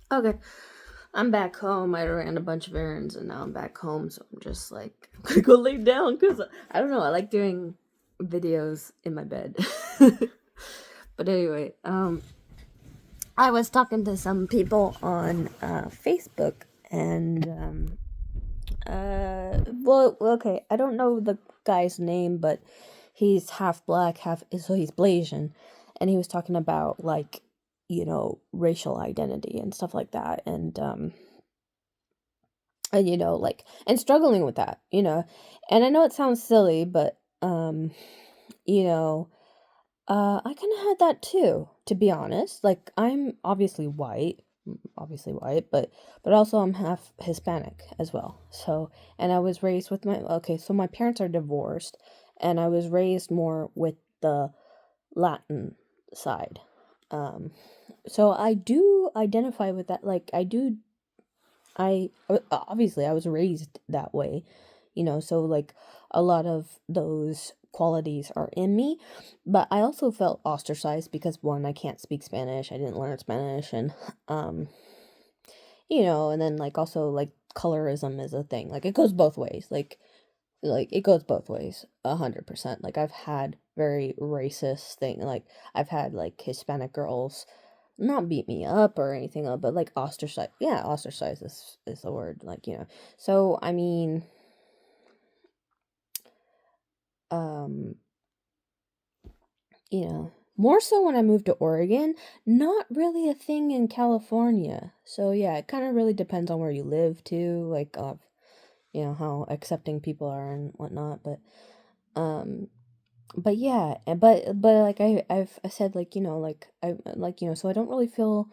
Okay, I'm back home. I ran a bunch of errands and now I'm back home, so I'm just like, I'm gonna go lay down because I don't know. I like doing videos in my bed. But anyway, I was talking to some people on Facebook and well, okay, I don't know the guy's name, but he's half black, half so he's Blasian, and he was talking about like racial identity and stuff like that, and like and struggling with that, and I know it sounds silly, but you know I kind of had that too, to be honest. Like, I'm obviously white, but also I'm half Hispanic as well. So, and I was raised with my okay, so my parents are divorced, and I was raised more with the Latin side. Um, so I do identify with that. Like, obviously I was raised that way, so like a lot of those qualities are in me, but I also felt ostracized because one, I can't speak Spanish. I didn't learn Spanish, and um and then like also like colorism is a thing. Like it goes both ways. Like it goes both ways 100%. Like I've had very racist thing. Like I've had like Hispanic girls not beat me up or anything, but like ostracize. Yeah, ostracize is the word. Like So I mean, um, more so when I moved to Oregon. Not really a thing in California. So yeah, it kind of really depends on where you live too. Like how accepting people are and whatnot. Um, but yeah, but like I said, like like I like so I don't really feel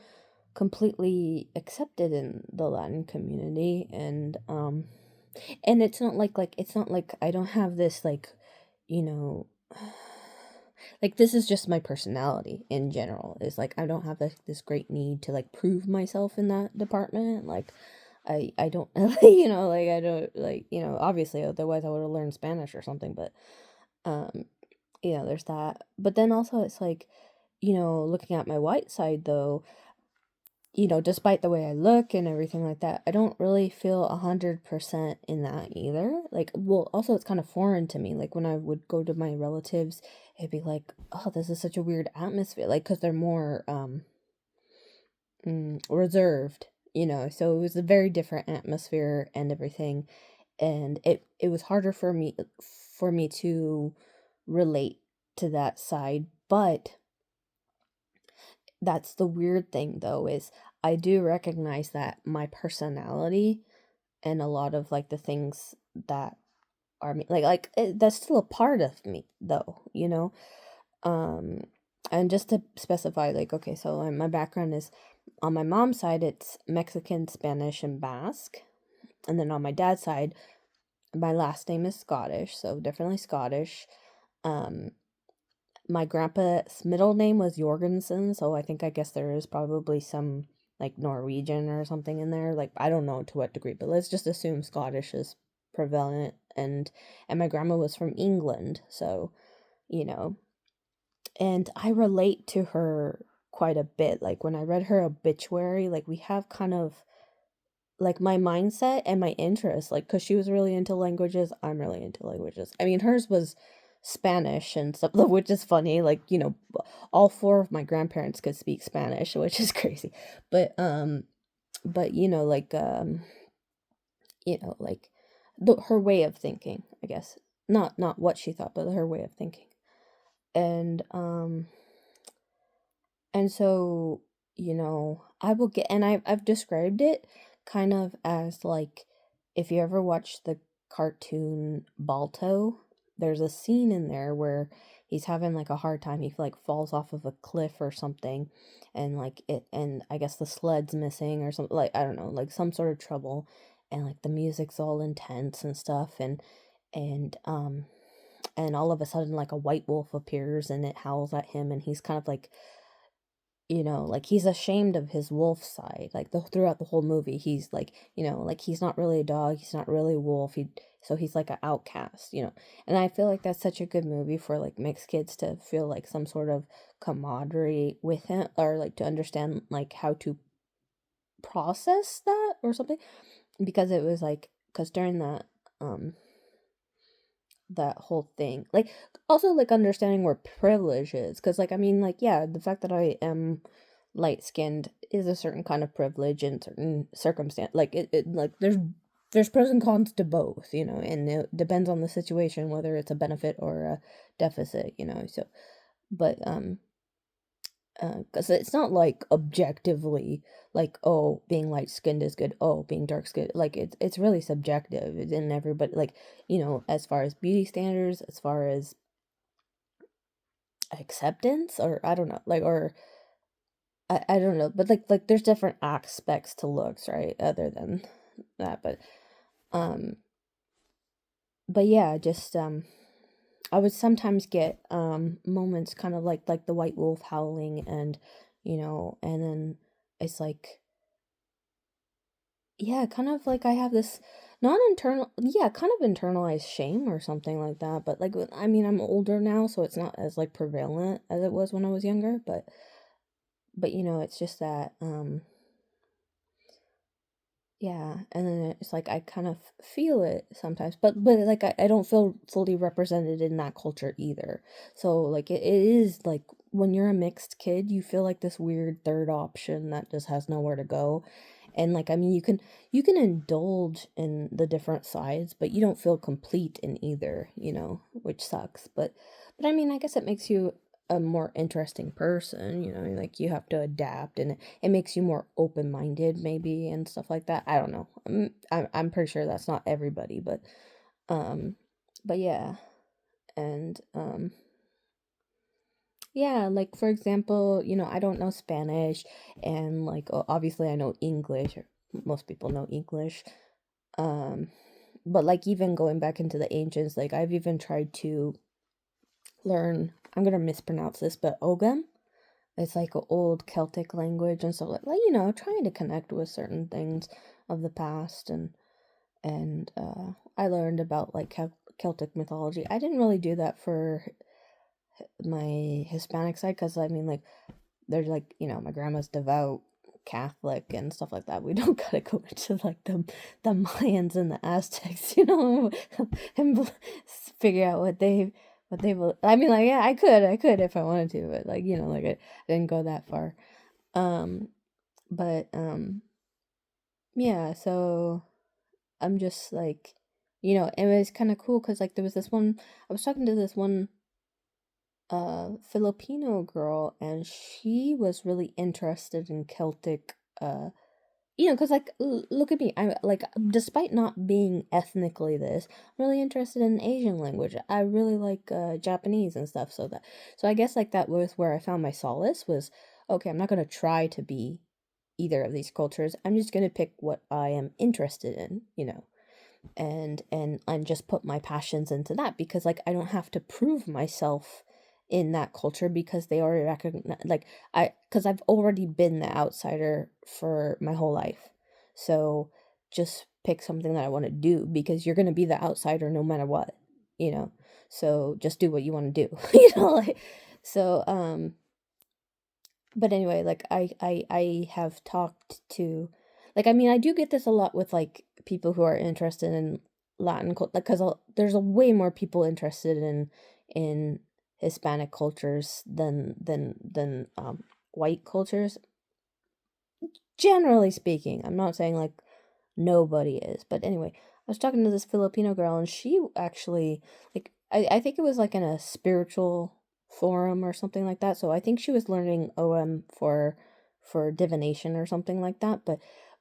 completely accepted in the Latin community, and it's not like I don't have this like you know like this is just my personality in general. Is like I don't have this great need to like prove myself in that department. Like I don't like I don't like obviously otherwise I would have learned Spanish or something, but um there's that. But then also it's like looking at my white side though, despite the way I look and everything like that, I don't really feel 100% in that either. Like, well, also it's kind of foreign to me. Like when I would go to my relatives, it'd be like, oh, this is such a weird atmosphere. Like, because they're more reserved, So it was a very different atmosphere and everything, and it was harder for me to relate to that side, but that's the weird thing though is I do recognize that my personality and a lot of like the things that are me that's still a part of me though, um and just to specify, like, okay, so my background is on my mom's side it's Mexican, Spanish, and Basque, and then on my dad's side my last name is Scottish, so definitely Scottish. um my grandpa's middle name was Jorgensen, so I guess there is probably some like Norwegian or something in there. Like I don't know to what degree, but let's just assume Scottish is prevalent, and my grandma was from England, so you know, and I relate to her quite a bit. Like when I read her obituary, like we have kind of like my mindset and my interest, like because she was really into languages, I'm really into languages. I mean, hers was Spanish and stuff, which is funny. Like all four of my grandparents could speak Spanish, which is crazy. But like her way of thinking, I guess, not what she thought, but her way of thinking, and so, I will get, and I've described it kind of as like if you ever watch the cartoon Balto, there's a scene in there where he's having like a hard time. He like falls off of a cliff or something, and and I guess the sled's missing or something, like I don't know, like some sort of trouble, and like the music's all intense and stuff, and and all of a sudden like a white wolf appears and it howls at him, and he's kind of like like he's ashamed of his wolf side. Like throughout the whole movie, he's like, like he's not really a dog, he's not really a wolf. So he's like an outcast. And I feel like that's such a good movie for like mixed kids to feel like some sort of camaraderie with him, or like to understand like how to process that or something, because it was like, because during um that whole thing, like, also like understanding where privilege is, because like, I mean, like, yeah, the fact that I am light skinned is a certain kind of privilege in certain circumstance, like it like there's pros and cons to both, and it depends on the situation whether it's a benefit or a deficit, so, but because it's not like objectively like, oh, being light skinned is good, oh, being dark skinned, like it's really subjective. It's in everybody, like, as far as beauty standards, as far as acceptance, or I don't know, like, or I don't know, but like there's different aspects to looks, right, other than that, um but yeah, just I would sometimes get moments kind of like the white wolf howling, and and then it's like, yeah, kind of like I have this not internal, yeah, kind of internalized shame or something like that. But like, I mean, I'm older now, so it's not as like prevalent as it was when I was younger. But it's just that, yeah, and then it's like I kind of feel it sometimes, but like I don't feel fully represented in that culture either. So like it is like when you're a mixed kid, you feel like this weird third option that just has nowhere to go. And like, I mean, you can indulge in the different sides, but you don't feel complete in either, which sucks. But I mean, I guess it makes you a more interesting person, like you have to adapt, and it makes you more open-minded maybe and stuff like that. I don't know. I'm pretty sure that's not everybody, um but yeah. And yeah, like for example, I don't know Spanish, and like, obviously I know English, or most people know English. um but like, even going back into the ancients, like I've even tried to learn, I'm gonna mispronounce this, but Ogham. It's like an old Celtic language and stuff, like, trying to connect with certain things of the past, and I learned about like Celtic mythology. I didn't really do that for my Hispanic side, because I mean, like, there's like, my grandma's devout Catholic and stuff like that. We don't gotta go into like the Mayans and the Aztecs, and figure out I mean, like, yeah, I could if I wanted to, but like, like I didn't go that far. Um, but yeah, so I'm just like, it was kind of cool because like there was this one, I was talking to this one Filipino girl, and she was really interested in Celtic, because like, look at me, I'm like, despite not being ethnically this, I'm really interested in Asian language. I really like Japanese and stuff, so I guess like that was where I found my solace, was okay, I'm not going to try to be either of these cultures. I'm just going to pick what I am interested in, and just put my passions into that, because like I don't have to prove myself in that culture, because they already recognize, like, because I've already been the outsider for my whole life. So just pick something that I want to do, because you're going to be the outsider no matter what, you know so just do what you want to do. Like, so but anyway, like I have talked to, like, I mean, I do get this a lot with like people who are interested in Latin culture, like, because there's a way more people interested in Hispanic cultures than white cultures, generally speaking. I'm not saying like nobody is, but anyway, I was talking to this Filipino girl, and she actually, like, I think it was like in a spiritual forum or something like that. So I think she was learning OM for divination or something like that.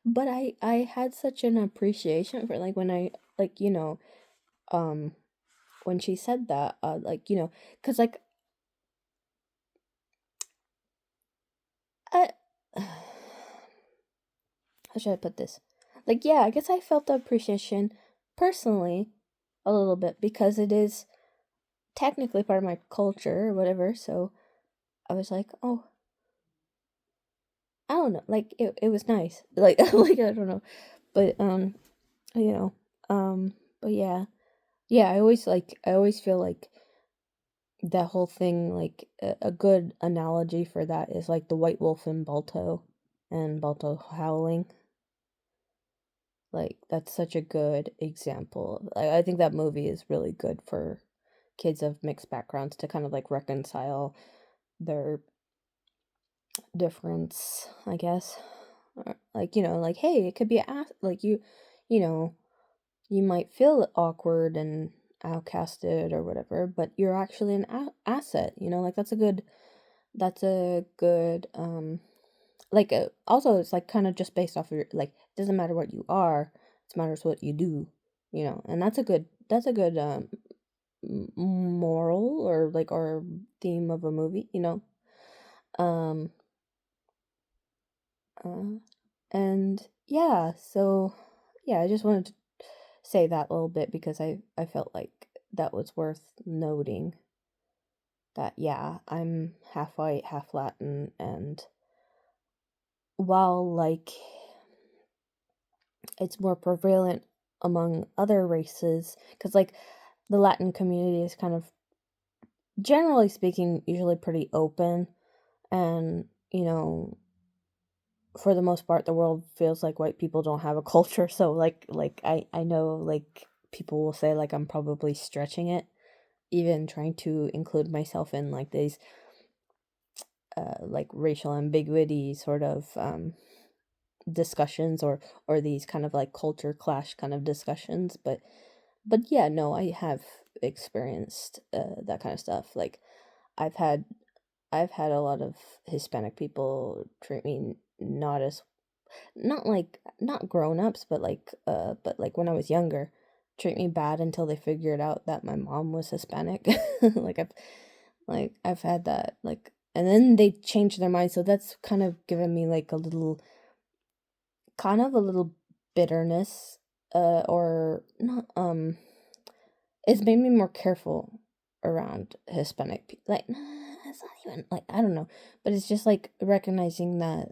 But I had such an appreciation for, like, when I, like, um when she said that, like, because like I how should I put this? Like, yeah, I guess I felt the appreciation personally a little bit, because it is technically part of my culture or whatever. So I was like, oh, I don't know, like it was nice. Like, like, I don't know. But you know, but yeah. Yeah, I always feel like that whole thing, like a good analogy for that is like the white wolf in Balto. and Balto howling. Like, that's such a good example. I think that movie is really good for kids of mixed backgrounds to kind of like reconcile their difference, I guess. Like, like, hey, it could be like you know, you might feel awkward and outcasted or whatever, but you're actually an asset, like that's a good like also it's like kind of just based off of your like it doesn't matter what you are, it matters what you do, and that's a good moral or like or theme of a movie, um uh, and yeah, so yeah, I just wanted to say that a little bit because I felt like that was worth noting that yeah, I'm half white, half Latin, and while like it's more prevalent among other races because like the Latin community is kind of generally speaking usually pretty open, and for the most part the world feels like white people don't have a culture, so like I know like people will say like I'm probably stretching it, even trying to include myself in like these like racial ambiguity sort of discussions, or these kind of like culture clash kind of discussions, but yeah, no, I have experienced that kind of stuff. Like I've had I've had a lot of Hispanic people treat me not as not like not grown-ups, but like when I was younger, treat me bad until they figured out that my mom was Hispanic. like I've I've had that, like, and then they changed their mind, so that's kind of given me like a little bitterness, or not, it's made me more careful around Hispanic people. Like, nah, it's not even like I don't know, but it's just like recognizing that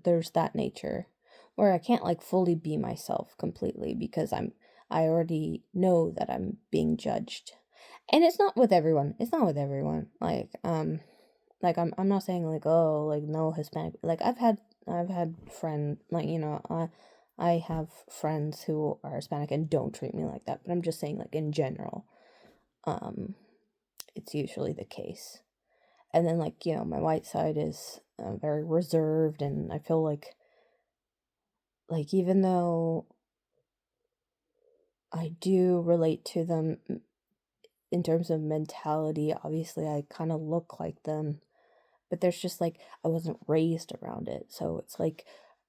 there's that nature where I can't like fully be myself completely because I already know that I'm being judged. And it's not with everyone. It's not with everyone. Like I'm not saying like, oh, like no Hispanic, like I've had friend, like, I have friends who are Hispanic and don't treat me like that, but I'm just saying like in general, um it's usually the case. And then like, my white side is very reserved, and I feel like even though I do relate to them in terms of mentality, obviously I kind of look like them, but there's just like I wasn't raised around it, so it's like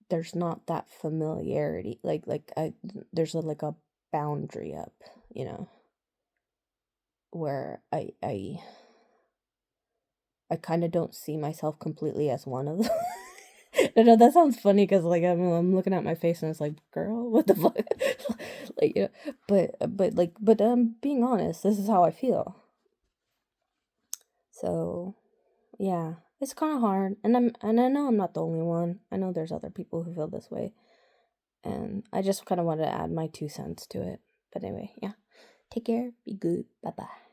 there's not that familiarity. Like I there's like a boundary up, you know, where I kind of don't see myself completely as one of them. I know that sounds funny because like I'm looking at my face and it's like, girl, what the fuck, like, but being honest, this is how I feel. So yeah, it's kind of hard, and I know I'm not the only one. I know there's other people who feel this way, and I just kind of wanted to add my 2 cents to it. But anyway, yeah, take care, be good, bye bye.